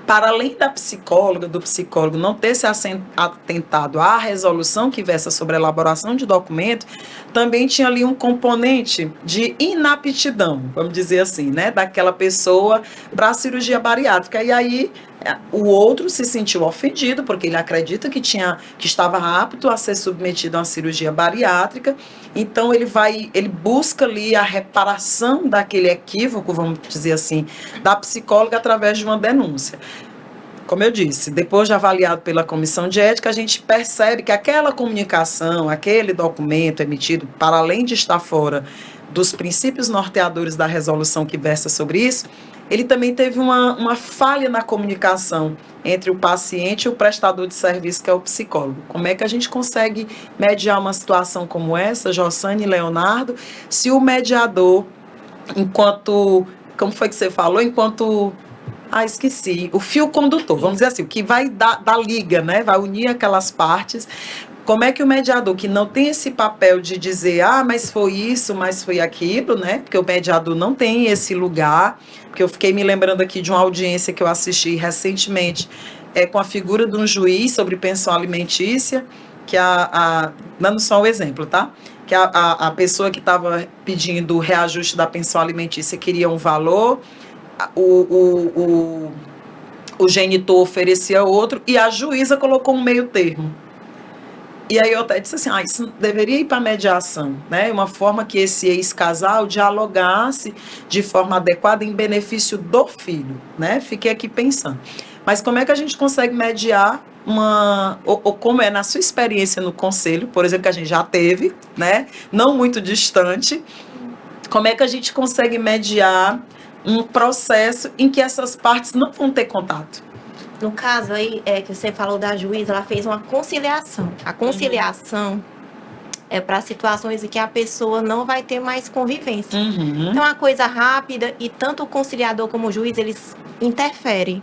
para além da psicóloga, do psicólogo não ter se atentado à resolução que versa sobre a elaboração de documento, também tinha ali um componente de inaptidão, vamos dizer assim, né, daquela pessoa para a cirurgia bariátrica. E aí o outro se sentiu ofendido, porque ele acredita que estava apto a ser submetido a uma cirurgia bariátrica. Então ele busca ali a reparação daquele equívoco, vamos dizer assim, da psicóloga através de uma denúncia. Como eu disse, depois de avaliado pela comissão de ética, a gente percebe que aquela comunicação, aquele documento emitido, para além de estar fora dos princípios norteadores da resolução que versa sobre isso, ele também teve uma falha na comunicação entre o paciente e o prestador de serviço, que é o psicólogo. Como é que a gente consegue mediar uma situação como essa, Jossane e Leonardo, se o mediador, enquanto... Como foi que você falou? Enquanto... esqueci. O fio condutor, vamos dizer assim, o que vai dar liga, né? Vai unir aquelas partes. Como é que o mediador, que não tem esse papel de dizer, mas foi isso, mas foi aquilo, né? Porque o mediador não tem esse lugar, porque eu fiquei me lembrando aqui de uma audiência que eu assisti recentemente, com a figura de um juiz sobre pensão alimentícia, que dando só um exemplo, tá? Que a pessoa que estava pedindo o reajuste da pensão alimentícia queria um valor, o genitor oferecia outro, e a juíza colocou um meio termo. E aí eu até disse assim, isso deveria ir para a mediação, né? Uma forma que esse ex-casal dialogasse de forma adequada em benefício do filho, né? Fiquei aqui pensando. Mas como é que a gente consegue mediar ou como é na sua experiência no conselho, por exemplo, que a gente já teve, né? Não muito distante, como é que a gente consegue mediar um processo em que essas partes não vão ter contato?
No caso aí, que você falou da juíza, ela fez uma conciliação. A conciliação é para situações em que a pessoa não vai ter mais convivência. Então, é uma coisa rápida, e tanto o conciliador como o juiz, eles interferem.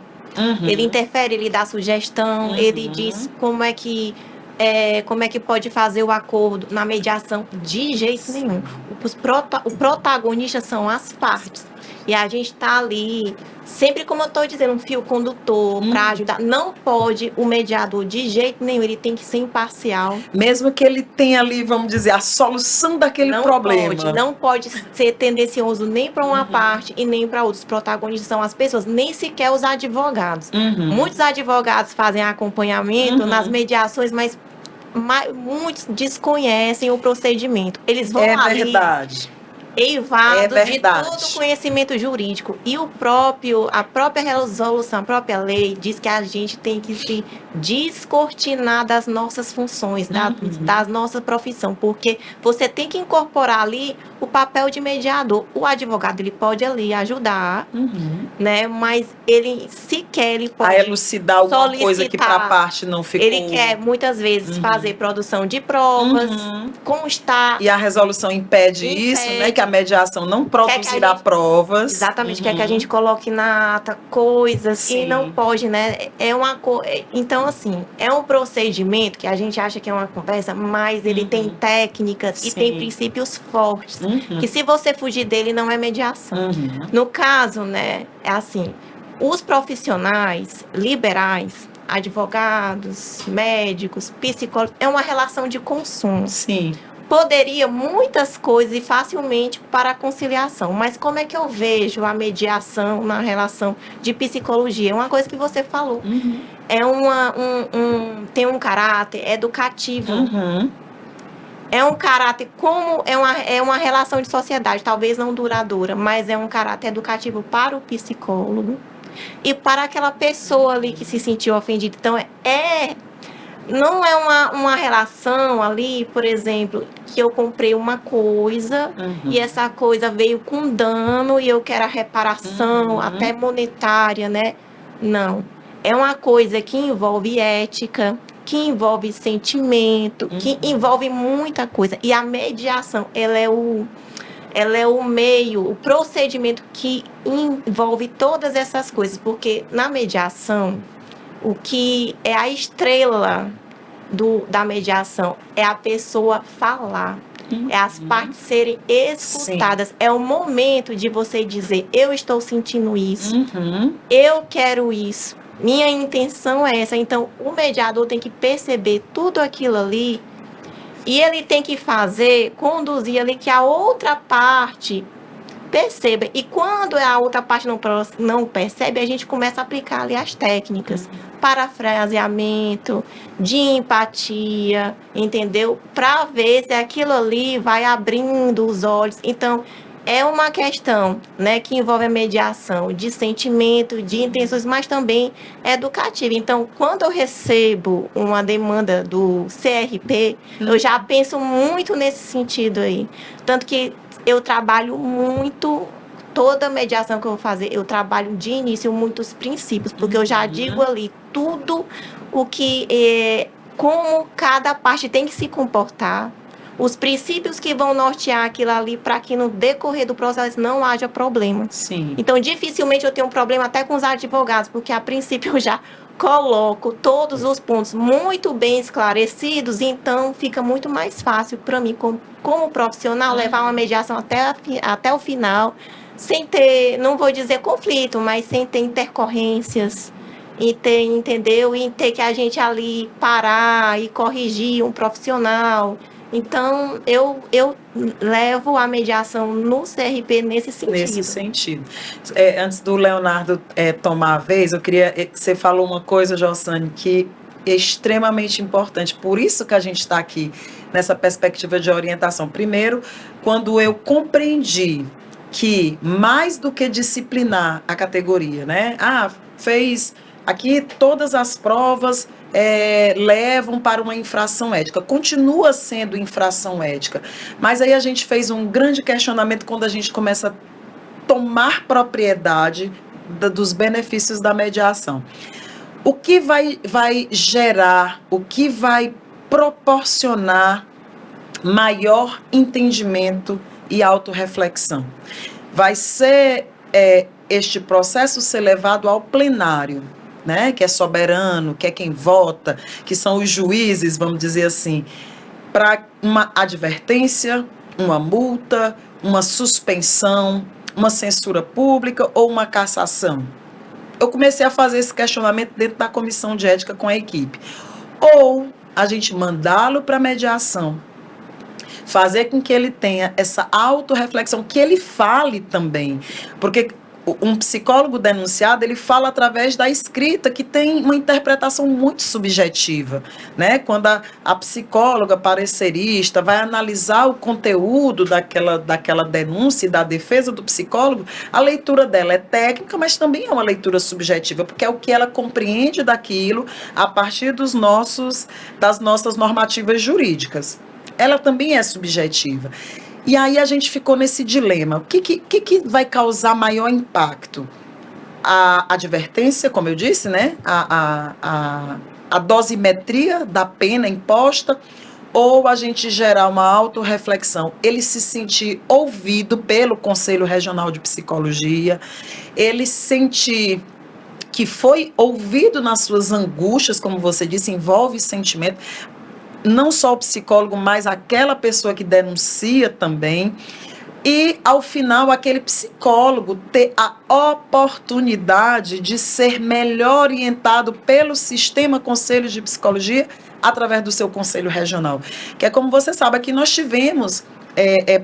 Ele interfere, ele dá sugestão, ele diz como é que pode fazer o acordo na mediação. De jeito nenhum. O protagonista são as partes. E a gente está ali, sempre, como eu estou dizendo, um fio condutor para ajudar. Não pode o mediador, de jeito nenhum, ele tem que ser imparcial.
Mesmo que ele tenha ali, vamos dizer, a solução daquele problema.
Não pode ser tendencioso nem para uma parte e nem para outros. Os protagonistas são as pessoas, nem sequer os advogados. Muitos advogados fazem acompanhamento nas mediações, mas muitos desconhecem o procedimento. Eles vão ali...
verdade.
Eivados de todo o conhecimento jurídico. E a própria resolução, a própria lei diz que a gente tem que se descortinar das nossas funções, da nossa profissão, porque você tem que incorporar ali o papel de mediador. O advogado, ele pode ali ajudar, né? Mas ele pode
a elucidar alguma coisa que para a parte não ficou.
Ele quer muitas vezes fazer produção de provas, constar.
E a resolução impede isso, né? Que a mediação não produzirá provas.
Exatamente, quer que a gente coloque na ata coisas e não pode, né? Então, assim, é um procedimento que a gente acha que é uma conversa, mas ele tem técnicas e tem princípios fortes, que se você fugir dele, não é mediação. No caso, né, é assim, os profissionais liberais, advogados, médicos, psicólogos, é uma relação de consumo.
Sim.
Poderia muitas coisas e facilmente para a conciliação, mas como é que eu vejo a mediação na relação de psicologia? É uma coisa que você falou. Tem um caráter educativo. É um caráter, como é uma relação de sociedade, talvez não duradoura, mas é um caráter educativo para o psicólogo e para aquela pessoa ali que se sentiu ofendida. Então, não é uma relação ali, por exemplo, que eu comprei uma coisa e essa coisa veio com dano e eu quero a reparação até monetária, né? Não. É uma coisa que envolve ética, que envolve sentimento, que envolve muita coisa. E a mediação, ela é o meio, o procedimento que envolve todas essas coisas. Porque na mediação, o que é a estrela da mediação é a pessoa falar, é as partes serem escutadas. É o momento de você dizer, eu estou sentindo isso, eu quero isso, minha intenção é essa. Então, o mediador tem que perceber tudo aquilo ali e ele tem que conduzir ali que a outra parte perceba. E quando a outra parte não percebe, a gente começa a aplicar ali as técnicas. Parafraseamento, de empatia, entendeu? Para ver se aquilo ali vai abrindo os olhos. Então, é uma questão, né, que envolve a mediação de sentimento, de intenções, mas também educativa. Então, quando eu recebo uma demanda do CRP, eu já penso muito nesse sentido aí. Tanto que eu trabalho muito, toda mediação que eu vou fazer, eu trabalho de início muitos princípios, porque eu já digo ali tudo o que como cada parte tem que se comportar, os princípios que vão nortear aquilo ali para que no decorrer do processo não haja problema.
Sim.
Então, dificilmente eu tenho um problema até com os advogados, porque a princípio eu já coloco todos os pontos muito bem esclarecidos, então fica muito mais fácil para mim, como profissional, levar uma mediação até o final, sem ter, não vou dizer conflito, mas sem ter intercorrências, e ter, entendeu? E ter que a gente ali parar e corrigir um profissional. Então, eu levo a mediação no CRP nesse sentido.
Nesse sentido. Antes do Leonardo tomar a vez, eu queria que você falou uma coisa, Jossane, que é extremamente importante. Por isso que a gente está aqui, nessa perspectiva de orientação. Primeiro, quando eu compreendi que, mais do que disciplinar a categoria, né? Fez aqui todas as provas levam para uma infração ética. Continua sendo infração ética. Mas aí a gente fez um grande questionamento quando a gente começa a tomar propriedade dos benefícios da mediação. O que vai gerar, o que vai proporcionar maior entendimento e autorreflexão? Vai ser este processo ser levado ao plenário, né, que é soberano, que é quem vota, que são os juízes, vamos dizer assim, para uma advertência, uma multa, uma suspensão, uma censura pública ou uma cassação. Eu comecei a fazer esse questionamento dentro da comissão de ética com a equipe. Ou a gente mandá-lo para mediação, fazer com que ele tenha essa autorreflexão, que ele fale também, porque um psicólogo denunciado, ele fala através da escrita, que tem uma interpretação muito subjetiva, né? Quando a psicóloga parecerista vai analisar o conteúdo daquela denúncia e da defesa do psicólogo, a leitura dela é técnica, mas também é uma leitura subjetiva, porque é o que ela compreende daquilo a partir das nossas normativas jurídicas. Ela também é subjetiva. E aí a gente ficou nesse dilema. O que vai causar maior impacto? A advertência, como eu disse, né? A dosimetria da pena imposta, ou a gente gerar uma autorreflexão, ele se sentir ouvido pelo Conselho Regional de Psicologia, ele sentir que foi ouvido nas suas angústias, como você disse, envolve sentimento, não só o psicólogo, mas aquela pessoa que denuncia também. E, ao final, aquele psicólogo ter a oportunidade de ser melhor orientado pelo sistema Conselho de Psicologia através do seu Conselho Regional. Que é como você sabe, aqui nós tivemos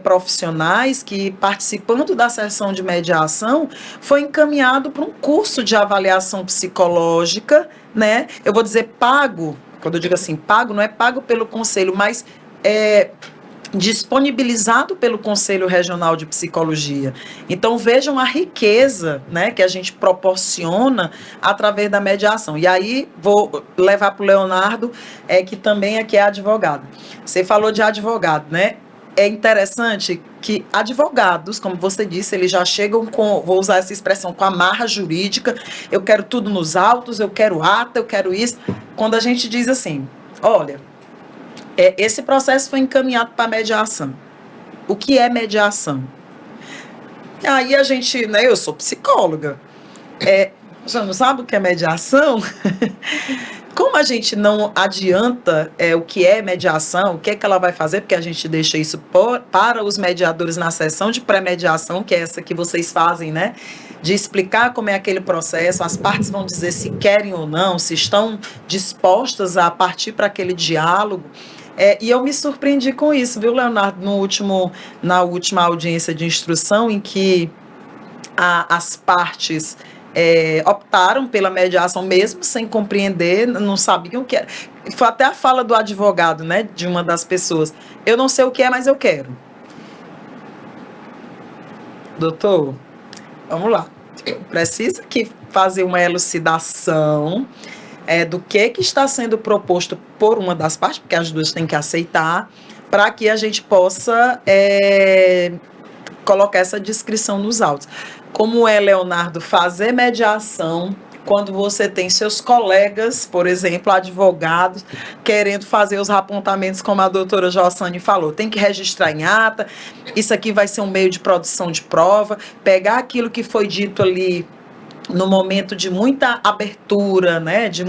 profissionais que, participando da sessão de mediação, foi encaminhado para um curso de avaliação psicológica, né? Eu vou dizer pago. Quando eu digo assim, pago, não é pago pelo Conselho, mas disponibilizado pelo Conselho Regional de Psicologia. Então, vejam a riqueza, né, que a gente proporciona através da mediação. E aí, vou levar para o Leonardo, que também aqui é advogado. Você falou de advogado, né? É interessante que advogados, como você disse, eles já chegam com, vou usar essa expressão, com a marra jurídica, eu quero tudo nos autos, eu quero ata, eu quero isso. Quando a gente diz assim, olha, esse processo foi encaminhado para mediação. O que é mediação? Aí a gente, né, eu sou psicóloga, você não sabe o que é mediação? Como a gente não adianta o que é mediação, o que é que ela vai fazer, porque a gente deixa isso para os mediadores na sessão de pré-mediação, que é essa que vocês fazem, né? De explicar como é aquele processo, as partes vão dizer se querem ou não, se estão dispostas a partir para aquele diálogo. E eu me surpreendi com isso, viu, Leonardo, na última audiência de instrução, em que as partes optaram pela mediação mesmo sem compreender, não sabiam o que era. Foi até a fala do advogado, né, de uma das pessoas. Eu não sei o que é, mas eu quero. Doutor, vamos lá. Precisa que fazer uma elucidação do que está sendo proposto por uma das partes, porque as duas têm que aceitar, para que a gente possa colocar essa descrição nos autos. Como é, Leonardo, fazer mediação quando você tem seus colegas, por exemplo, advogados, querendo fazer os apontamentos, como a doutora Jossane falou. Tem que registrar em ata, isso aqui vai ser um meio de produção de prova, pegar aquilo que foi dito ali no momento de muita abertura, né, de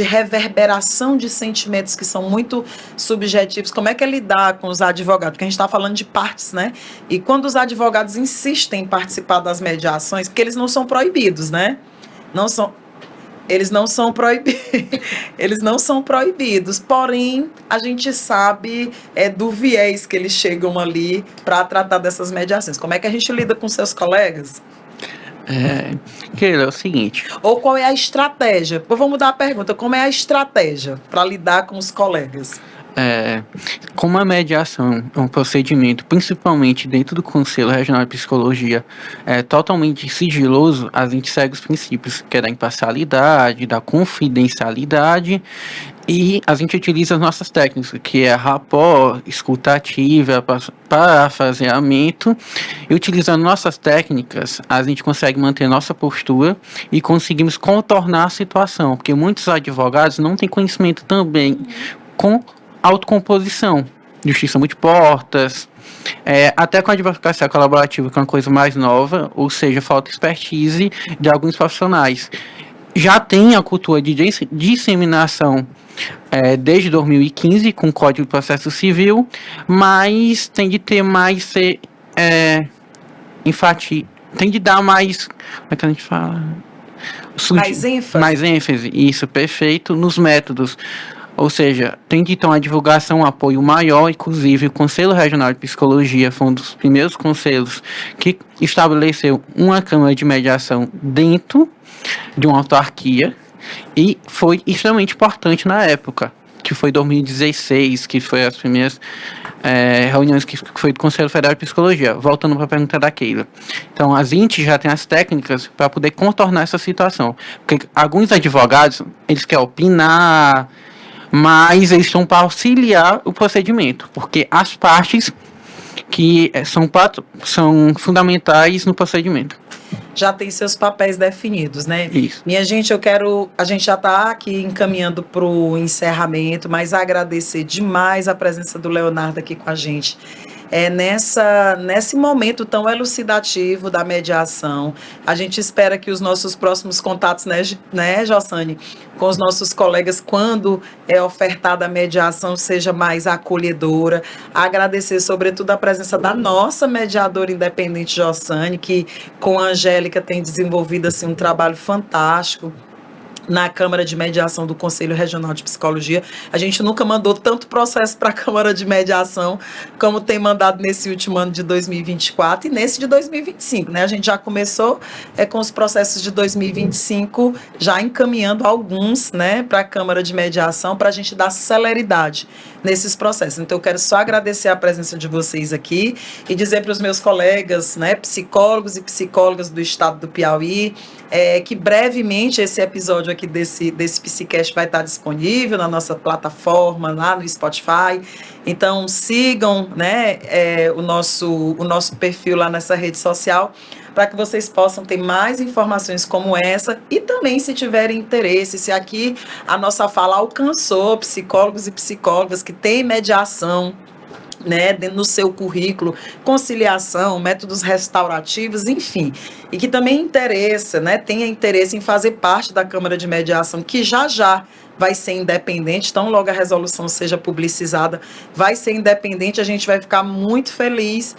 reverberação de sentimentos que são muito subjetivos, como é que é lidar com os advogados? Porque a gente está falando de partes, né? E quando os advogados insistem em participar das mediações, porque eles não são proibidos, né? Não são, eles não são proibidos, eles não são proibidos, porém a gente sabe do viés que eles chegam ali para tratar dessas mediações. Como é que a gente lida com seus colegas?
Keila, é o seguinte.
Ou qual é a estratégia? Eu vou mudar a pergunta. Como é a estratégia para lidar com os colegas?
Como a mediação é um procedimento, principalmente dentro do Conselho Regional de Psicologia, é totalmente sigiloso, a gente segue os princípios, que é da imparcialidade, da confidencialidade, e a gente utiliza as nossas técnicas, que é rapport, escutativa, parafraseamento, e utilizando nossas técnicas, a gente consegue manter nossa postura e conseguimos contornar a situação, porque muitos advogados não têm conhecimento também com autocomposição, justiça multiportas, até com a advocacia colaborativa, que é uma coisa mais nova, ou seja, falta expertise de alguns profissionais. Já tem a cultura de disseminação desde 2015, com o Código de Processo Civil, mas tem de ter mais tem de dar mais, como é que a gente fala?
Mais ênfase.
Mais ênfase, isso, perfeito, nos métodos. Ou seja, tem de ter uma divulgação, um apoio maior, inclusive o Conselho Regional de Psicologia foi um dos primeiros conselhos que estabeleceu uma câmara de mediação dentro de uma autarquia e foi extremamente importante na época, que foi 2016, que foi as primeiras reuniões que foi do Conselho Federal de Psicologia. Voltando para a pergunta da Keila. Então, a gente já tem as técnicas para poder contornar essa situação. Porque alguns advogados, eles querem opinar, mas eles estão para auxiliar o procedimento, porque as partes que são fundamentais no procedimento.
Já tem seus papéis definidos, né?
Isso.
Minha gente, a gente já está aqui encaminhando para o encerramento, mas agradecer demais a presença do Leonardo aqui com a gente. Nesse momento tão elucidativo da mediação. A gente espera que os nossos próximos contatos, né, Jossane, com os nossos colegas, quando é ofertada a mediação, seja mais acolhedora. Agradecer, sobretudo, a presença da nossa mediadora independente, Jossane, que com a Angélica tem desenvolvido assim, um trabalho fantástico na Câmara de Mediação do Conselho Regional de Psicologia. A gente nunca mandou tanto processo para a Câmara de Mediação como tem mandado nesse último ano de 2024 e nesse de 2025, né? A gente já começou com os processos de 2025, já encaminhando alguns, né, para a Câmara de Mediação, para a gente dar celeridade nesses processos. Então, eu quero só agradecer a presença de vocês aqui e dizer para os meus colegas, né, psicólogos e psicólogas do estado do Piauí, que brevemente esse episódio aqui desse Psicast vai estar disponível na nossa plataforma, lá no Spotify. Então, sigam, né, o nosso perfil lá nessa rede social, para que vocês possam ter mais informações como essa e também, se tiverem interesse, se aqui a nossa fala alcançou psicólogos e psicólogas que têm mediação, né, no seu currículo, conciliação, métodos restaurativos, enfim, e que também interessa, né, tenha interesse em fazer parte da Câmara de Mediação, que já vai ser independente, então logo a resolução seja publicizada, vai ser independente, a gente vai ficar muito feliz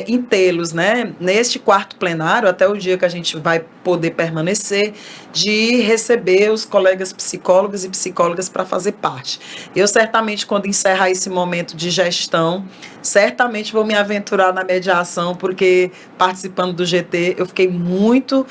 em tê-los, né, neste quarto plenário, até o dia que a gente vai poder permanecer, de receber os colegas psicólogos e psicólogas para fazer parte. Eu certamente, quando encerrar esse momento de gestão, certamente vou me aventurar na mediação, porque participando do GT, eu fiquei muito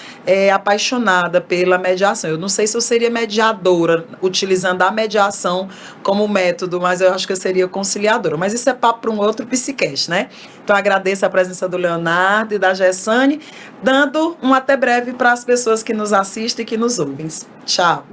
apaixonada pela mediação. Eu não sei se eu seria mediadora, utilizando a mediação como método, mas eu acho que eu seria conciliadora. Mas isso é papo para um outro Psicast, né? Então, agradeço a presença do Leonardo e da Gessane, dando um até breve para as pessoas que nos assistem e que nos ouvem. Tchau.